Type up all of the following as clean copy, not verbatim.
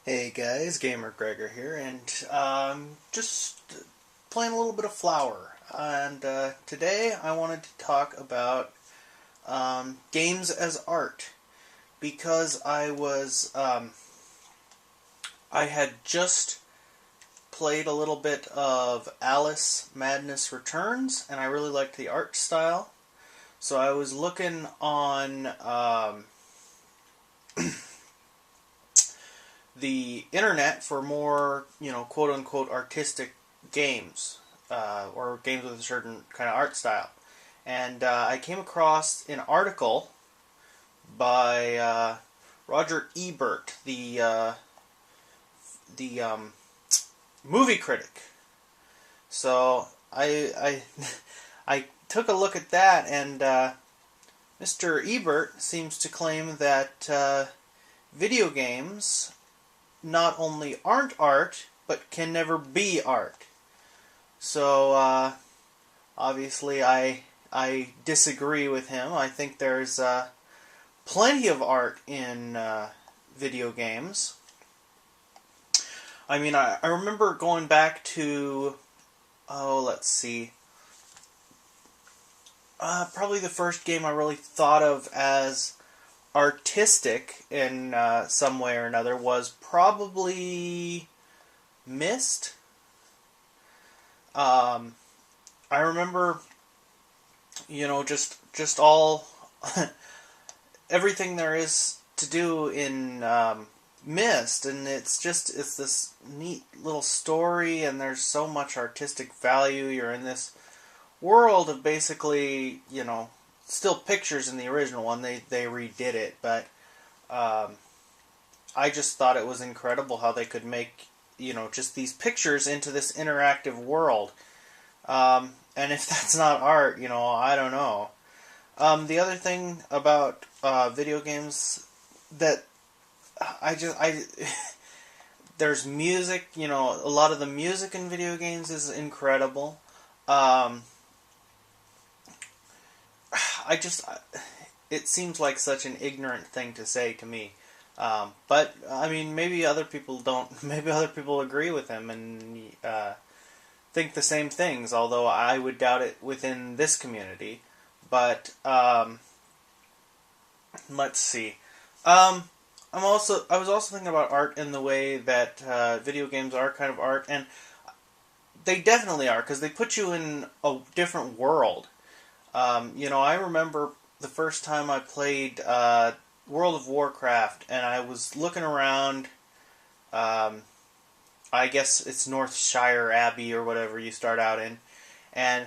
Hey guys, Gamer Gregor here, and just playing a little bit of Flower. And today I wanted to talk about games as art because I had just played a little bit of Alice Madness Returns, and I really liked the art style. So I was looking on the internet for more, quote unquote artistic games, or games with a certain kind of art style. And I came across an article by Roger Ebert, the movie critic. So I I took a look at that, and Mr. Ebert seems to claim that video games not only aren't art, but can never be art. So, obviously, I disagree with him. I think there's plenty of art in video games. I mean, I remember going back to, let's see, probably the first game I really thought of as artistic in some way or another was probably Myst. I remember, just all everything there is to do in Myst, and it's this neat little story, and there's so much artistic value. You're in this world of basically, still pictures in the original one. They redid it, but I just thought it was incredible how they could make, just these pictures into this interactive world. And if that's not art, I don't know. The other thing about video games that I there's music. A lot of the music in video games is incredible. It seems like such an ignorant thing to say to me. But I mean, maybe other people don't. Maybe other people agree with him and think the same things. Although I would doubt it within this community. But let's see. I was also thinking about art in the way that video games are kind of art, and they definitely are because they put you in a different world. I remember the first time I played World of Warcraft, and I was looking around. I guess it's Northshire Abbey or whatever you start out in, and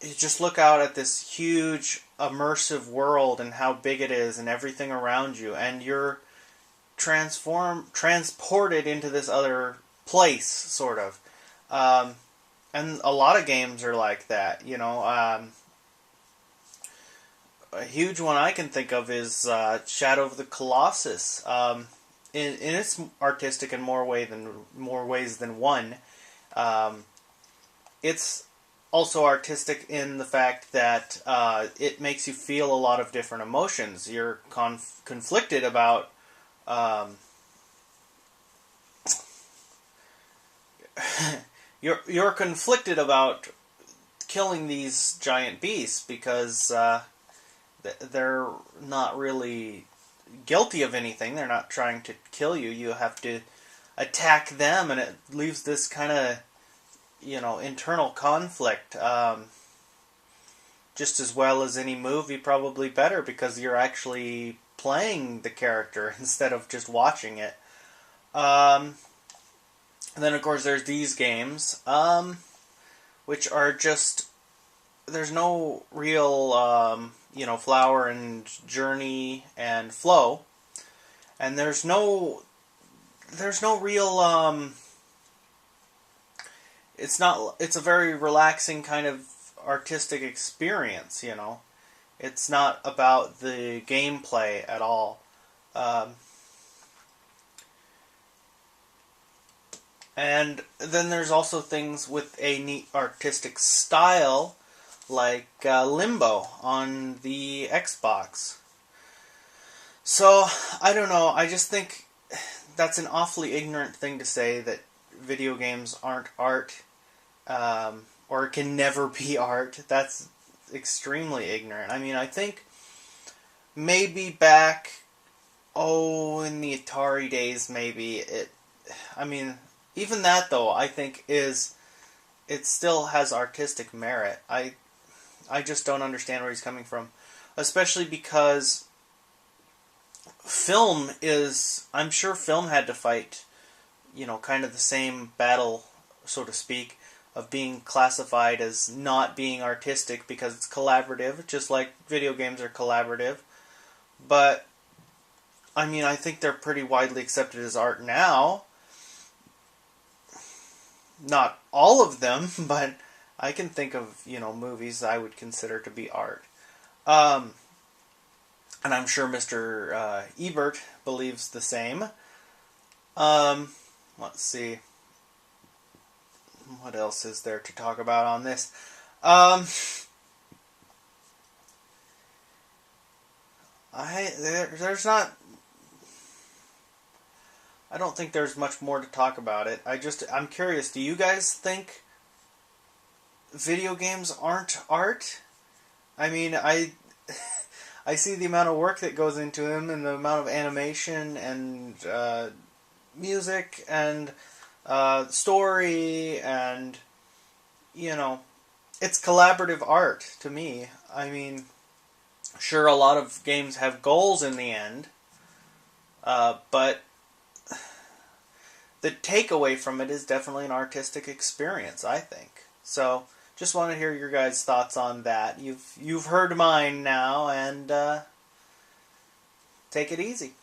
you just look out at this huge immersive world and how big it is and everything around you, and you're transported into this other place, sort of. And a lot of games are like that, a huge one I can think of is Shadow of the Colossus. In its artistic in more ways than one. It's also artistic in the fact that it makes you feel a lot of different emotions. You're conflicted about you're conflicted about killing these giant beasts because they're not really guilty of anything. They're not trying to kill you. You have to attack them, and it leaves this kind of, internal conflict. Just as well as any movie, probably better, because you're actually playing the character instead of just watching it. And then, of course, there's these games, which are just... There's no real, flower and journey and flow. And there's no real, it's a very relaxing kind of artistic experience, It's not about the gameplay at all. And then there's also things with a neat artistic style, like Limbo on the Xbox. So, I don't know, I just think that's an awfully ignorant thing to say, that video games aren't art, or can never be art. That's extremely ignorant. I mean, I think maybe back, in the Atari days, maybe it. I mean, even that though, I think it still has artistic merit. I just don't understand where he's coming from, especially because film is. I'm sure film had to fight, kind of the same battle, so to speak, of being classified as not being artistic because it's collaborative, just like video games are collaborative. But I mean, I think they're pretty widely accepted as art now. Not all of them, but I can think of, movies I would consider to be art. And I'm sure Mr. Ebert believes the same. Let's see. What else is there to talk about on this? There's not. I don't think there's much more to talk about it. I'm curious. Do you guys think video games aren't art? I mean, I see the amount of work that goes into them, and the amount of animation and music and story, and it's collaborative art to me. I mean, sure, a lot of games have goals in the end, but the takeaway from it is definitely an artistic experience, I think. So, just want to hear your guys' thoughts on that. You've heard mine now, and take it easy.